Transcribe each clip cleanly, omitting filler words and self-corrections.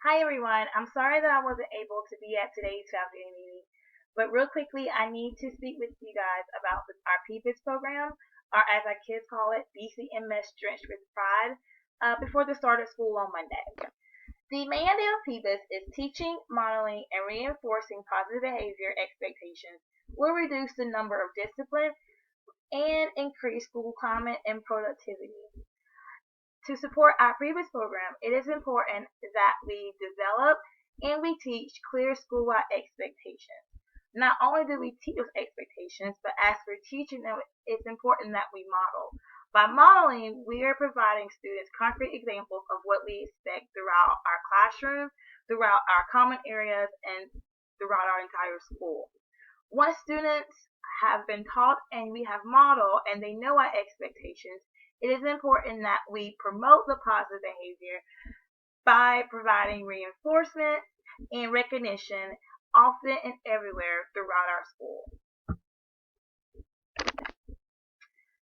Hi everyone, I'm sorry that I wasn't able to be at today's faculty meeting, but real quickly I need to speak with you guys about our PBIS program, or as our kids call it, BCMS Drenched with Pride, before the start of school on Monday. The main idea of PBIS is teaching, modeling, and reinforcing positive behavior expectations will reduce the number of discipline and increase school climate and productivity. To support our previous program, it is important that we develop and we teach clear school-wide expectations. Not only do we teach those expectations, but as we're teaching them, it's important that we model. By modeling, we are providing students concrete examples of what we expect throughout our classroom, throughout our common areas, and throughout our entire school. Once students have been taught and we have modeled and they know our expectations, it is important that we promote the positive behavior by providing reinforcement and recognition often and everywhere throughout our school.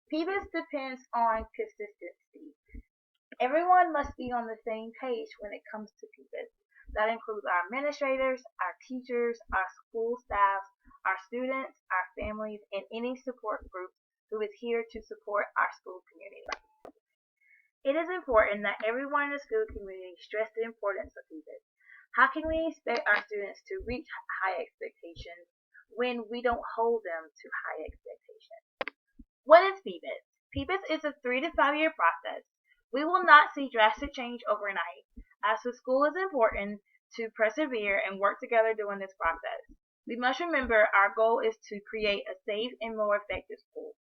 PBIS depends on consistency. Everyone must be on the same page when it comes to PBIS. That includes our administrators, our teachers, our school staff, our students, our families, and any support groups who is here to support our school community. It is important that everyone in the school community stress the importance of PBIS. How can we expect our students to reach high expectations when we don't hold them to high expectations? What is PBIS? PBIS is a 3 to 5 year process. We will not see drastic change overnight, as the school is important to persevere and work together during this process. We must remember our goal is to create a safe and more effective school.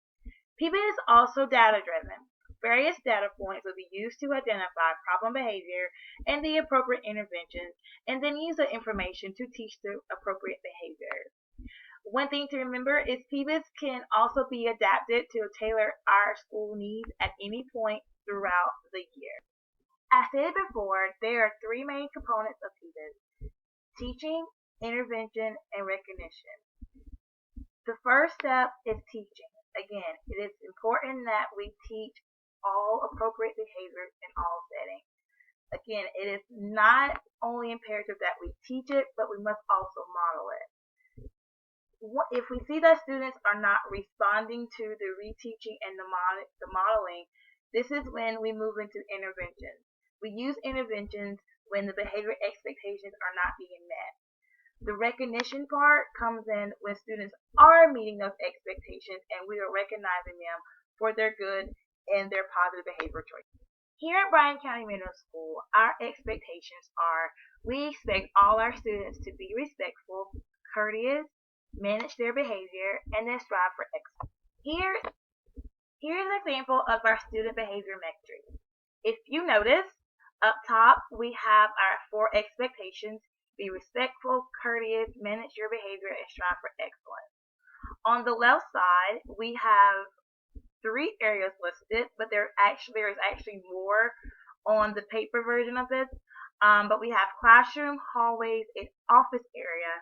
PBIS is also data-driven. Various data points will be used to identify problem behavior and the appropriate interventions, and then use the information to teach the appropriate behaviors. One thing to remember is PBIS can also be adapted to tailor our school needs at any point throughout the year. As stated before, there are 3 main components of PBIS: teaching, intervention, and recognition. The first step is teaching. Again, it is important that we teach all appropriate behaviors in all settings. Again, it is not only imperative that we teach it, but we must also model it. If we see that students are not responding to the reteaching and the modeling, this is when we move into interventions. We use interventions when the behavior expectations are not being met. The recognition part comes in when students are meeting those expectations and we are recognizing them for their good and their positive behavior choices. Here at Bryan County Middle School, our expectations are we expect all our students to be respectful, courteous, manage their behavior, and then strive for excellence. Here's an example of our student behavior metrics. If you notice, up top we have our 4 expectations: be respectful, courteous, manage your behavior, and strive for excellence. On the left side, we have 3 areas listed, but there is actually more on the paper version of this. But we have classroom, hallways, and office area.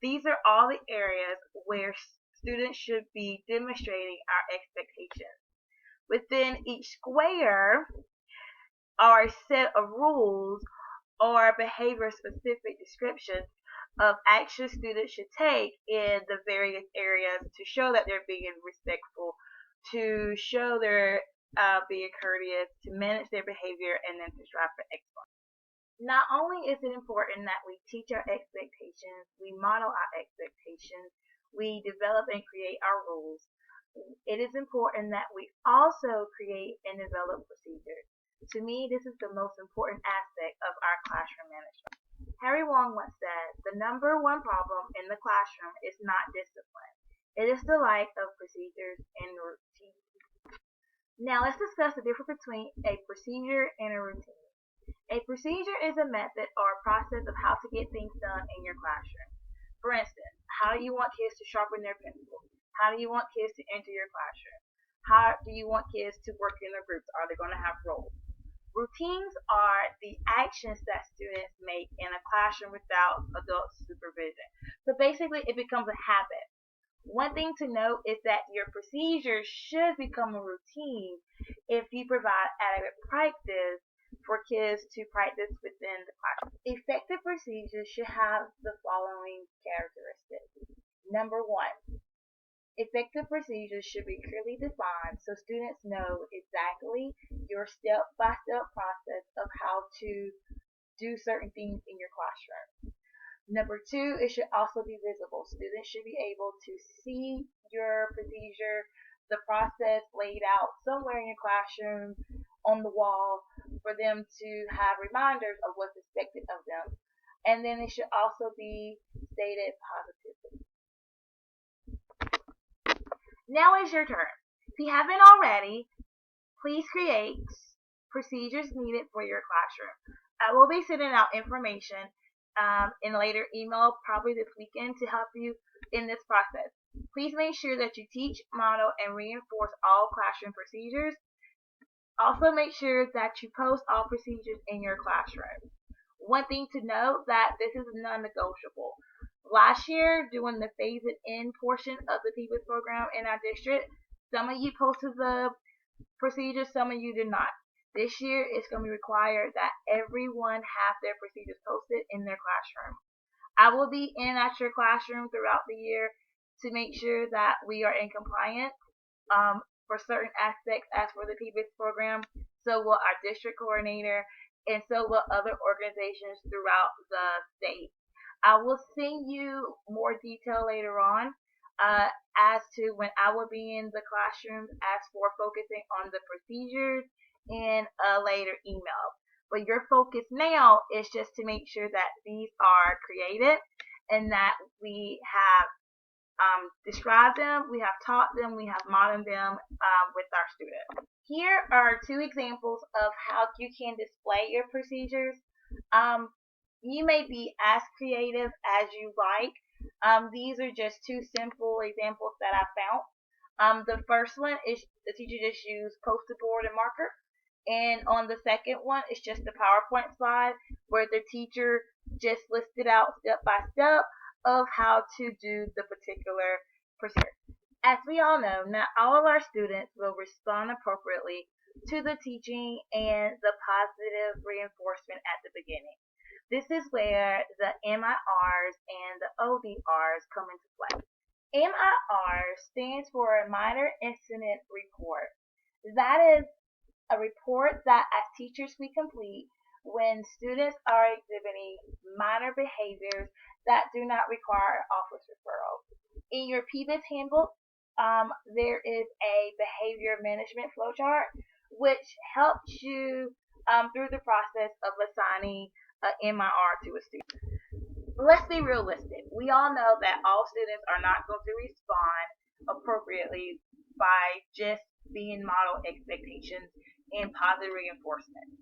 These are all the areas where students should be demonstrating our expectations. Within each square are a set of rules or behavior-specific descriptions of actions students should take in the various areas to show that they're being respectful, to show they're being courteous, to manage their behavior, and then to strive for excellence. Not only is it important that we teach our expectations, we model our expectations, we develop and create our rules, it is important that we also create and develop procedures. To me, this is the most important aspect of our classroom management. Harry Wong once said, "The number one problem in the classroom is not discipline. It is the lack of procedures and routines." Now let's discuss the difference between a procedure and a routine. A procedure is a method or a process of how to get things done in your classroom. For instance, how do you want kids to sharpen their pencils? How do you want kids to enter your classroom? How do you want kids to work in their groups? Are they going to have roles? Routines are the actions that students make in a classroom without adult supervision. So basically, it becomes a habit. One thing to note is that your procedure should become a routine if you provide adequate practice for kids to practice within the classroom. Effective procedures should have the following characteristics. Number one, effective procedures should be clearly defined so students know exactly your step-by-step process of how to do certain things in your classroom. Number two, it should also be visible. Students should be able to see your procedure, the process laid out somewhere in your classroom on the wall for them to have reminders of what's expected of them. And then it should also be stated positively. Now is your turn. If you haven't already, please create procedures needed for your classroom. I will be sending out information in a later email, probably this weekend, to help you in this process. Please make sure that you teach, model, and reinforce all classroom procedures. Also make sure that you post all procedures in your classroom. One thing to note that this is non-negotiable. Last year, during the phase-in portion of the PBIS program in our district, some of you posted the procedures, some of you did not. This year, it's going to be required that everyone have their procedures posted in their classroom. I will be in at your classroom throughout the year to make sure that we are in compliance for certain aspects as for the PBIS program. So will our district coordinator, and so will other organizations throughout the state. I will send you more detail later on as to when I will be in the classrooms as for focusing on the procedures in a later email. But your focus now is just to make sure that these are created and that we have described them, we have taught them, we have modeled them with our students. Here are two examples of how you can display your procedures. You may be as creative as you like. These are just two simple examples that I found. The first one is the teacher just used poster board and marker. And on the second one, it's just a PowerPoint slide where the teacher just listed out step by step of how to do the particular procedure. As we all know, not all of our students will respond appropriately to the teaching and the positive reinforcement at the beginning. This is where the MIRs and the ODRs come into play. MIR stands for Minor Incident Report. That is a report that as teachers we complete when students are exhibiting minor behaviors that do not require office referral. In your PBIS handbook, there is a behavior management flowchart which helps you through the process of assigning an MIR to a student. Let's be realistic. We all know that all students are not going to respond appropriately by just being modeled expectations and positive reinforcement.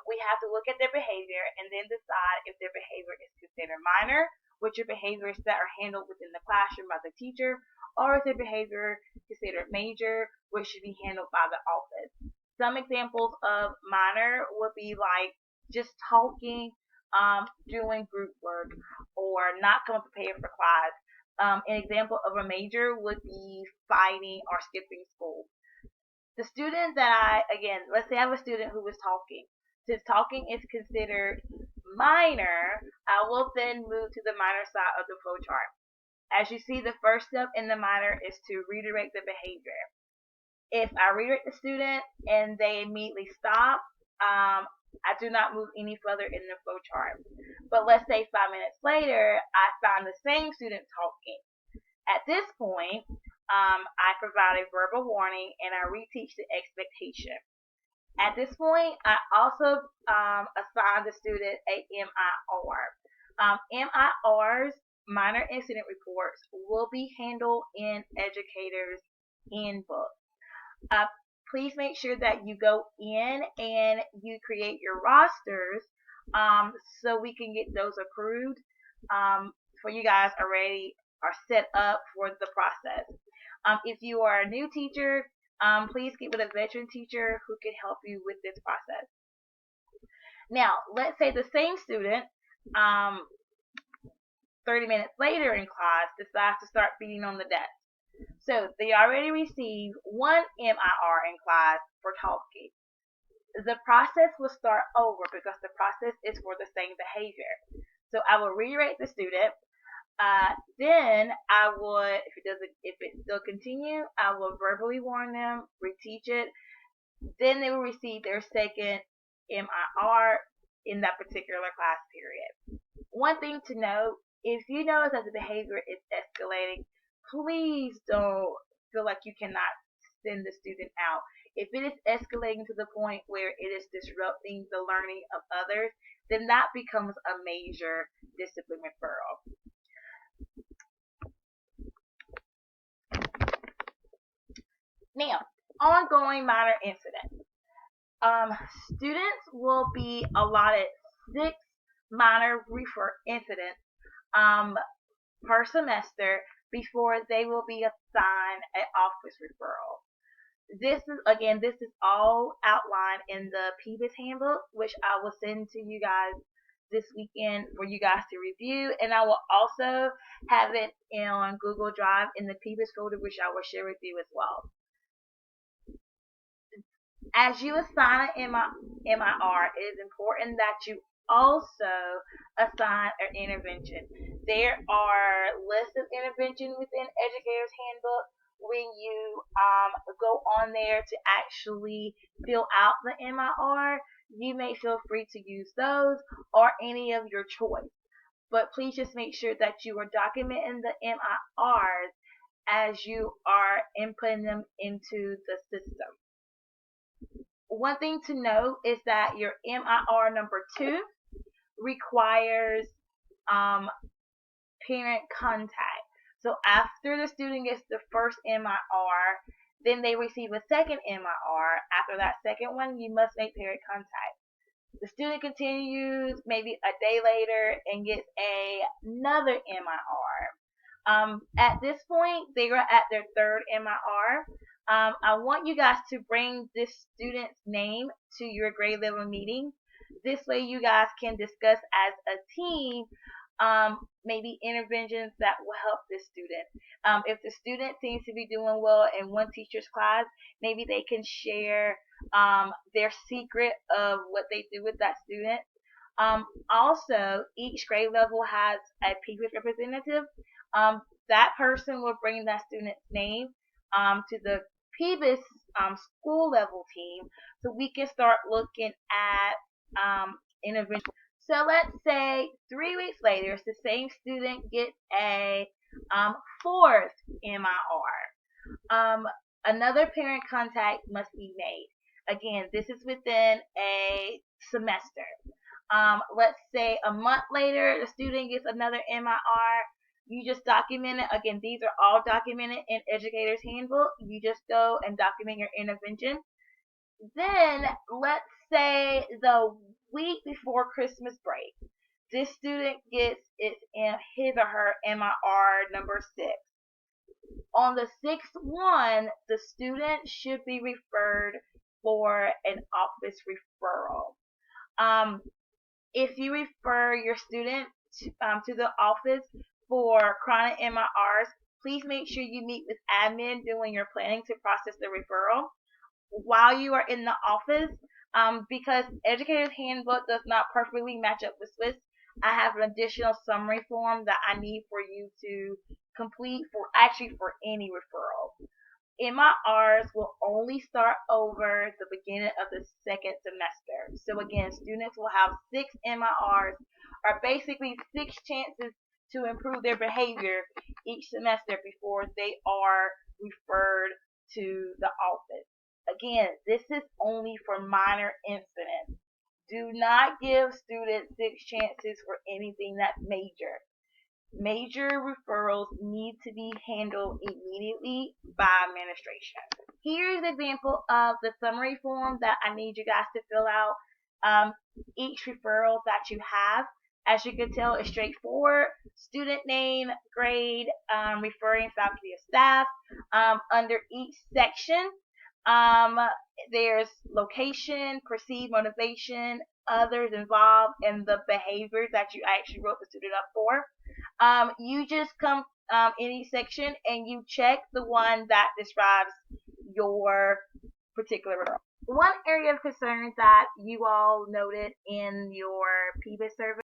We have to look at their behavior and then decide if their behavior is considered minor, which are behaviors that are handled within the classroom by the teacher, or is their behavior considered major, which should be handled by the office. Some examples of minor would be like just talking, doing group work, or not coming prepared for class. An example of a major would be fighting or skipping school. The student that let's say I have a student who was talking. Since talking is considered minor, I will then move to the minor side of the flowchart. As you see, the first step in the minor is to redirect the behavior. If I redirect the student and they immediately stop, I do not move any further in the flowchart. But let's say 5 minutes later, I find the same student talking. At this point, I provide a verbal warning and I reteach the expectation. At this point, I also assign the student a MIR. MIRs, minor incident reports, will be handled in educators' handbook. Please make sure that you go in and you create your rosters so we can get those approved for you guys already are set up for the process. If you are a new teacher, please get with a veteran teacher who can help you with this process. Now, let's say the same student 30 minutes later in class decides to start beating on the desk. So they already received one MIR in class for talking. the process will start over because the process is for the same behavior. So I will redirect the student. Then I would, if it still continue, I will verbally warn them, reteach it. Then they will receive their second MIR in that particular class period. One thing to note, if you notice that the behavior is escalating, please don't feel like you cannot send the student out. If it is escalating to the point where it is disrupting the learning of others, then that becomes a major discipline referral. Now, ongoing minor incidents. Students will be allotted 6 minor refer incidents per semester before they will be assigned an office referral. This is all outlined in the PBIS handbook, which I will send to you guys this weekend for you guys to review, and I will also have it on Google Drive in the PBIS folder, which I will share with you as well. As you assign an MIR, it is important that you also assign an intervention. There are lists of interventions within Educator's Handbook. When you go on there to actually fill out the MIR, you may feel free to use those or any of your choice. But please just make sure that you are documenting the MIRs as you are inputting them into the system. One thing to note is that your MIR number 2 requires parent contact. So after the student gets the first MIR, then they receive a second MIR. After that second one, you must make parent contact. The student continues maybe a day later and gets another MIR. At this point, they are at their third MIR. I want you guys to bring this student's name to your grade level meeting. This way you guys can discuss as a team maybe interventions that will help this student. If the student seems to be doing well in one teacher's class, maybe they can share their secret of what they do with that student. Also, each grade level has a PBIS representative. That person will bring that student's name to the PBIS school level team so we can start looking at intervention. So let's say 3 weeks later, the same student gets a 4th MIR. Another parent contact must be made. Again, this is within a semester. Let's say a month later, the student gets another MIR. You just document it. Again, these are all documented in Educator's Handbook. You just go and document your intervention. Then, let's say the week before Christmas break, this student gets his or her MIR number 6. On the 6th one, the student should be referred for an office referral. If you refer your student to the office for chronic MIRs, please make sure you meet with admin during your planning to process the referral while you are in the office. Because Educator's Handbook does not perfectly match up with Swiss, I have an additional summary form that I need for you to complete for any referral. MIRs will only start over the beginning of the second semester. So again, students will have 6 MIRs, or basically 6 chances to improve their behavior each semester before they are referred to the office. Again, this is only for minor incidents. Do not give students 6 chances for anything that's major. Major referrals need to be handled immediately by administration. Here's an example of the summary form that I need you guys to fill out. Each referral that you have, as you can tell, is straightforward. Student name, grade, referring faculty or staff. Under each section, there's location, perceived motivation, others involved, and the behavior that you actually wrote the student up for. You just come in each section and you check the one that describes your particular referral. One area of concern that you all noted in your PBIS survey